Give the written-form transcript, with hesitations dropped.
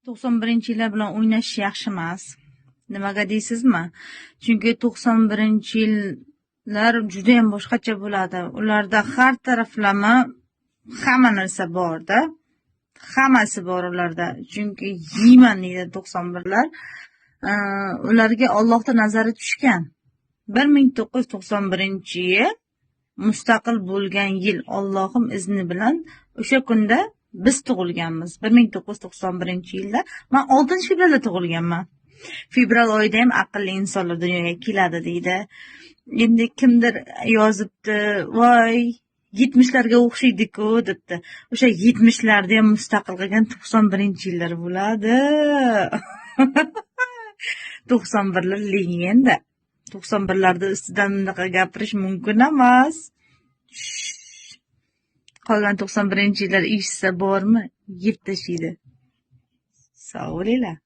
91-yillar bilan o'ynash yaxshi emas. Nimaga deysizmi? Chunki 91-yillar juda ham boshqacha bo'ladi. Ularda har taraflama hamma narsa bor-da. Hammasi bor ularda. Chunki yeyman deydi 91lar. Ularga Allohning nazari tushgan. 1991-yil mustaqil bo'lgan yil. Allohim izni bilan o'sha kunda biz tug'ilganmiz. 1991-yilda. Men 6-fevralda tug'ilganman. Fevral oyida ham aqlli insonlar dunyoga keladi deydi. Endi kimdir yozibdi, voy 70larga o'xshaydi-ku debdi. O'sha 70larda ham mustaqil qilgan 91-yillar bo'ladi. 91lar legenda. 91larda ustidan unaqa gapirish mumkin emas. Qolgan 91-yillar eshitsa bormi? Yeb tashlaydi. Sog' bo'linglar.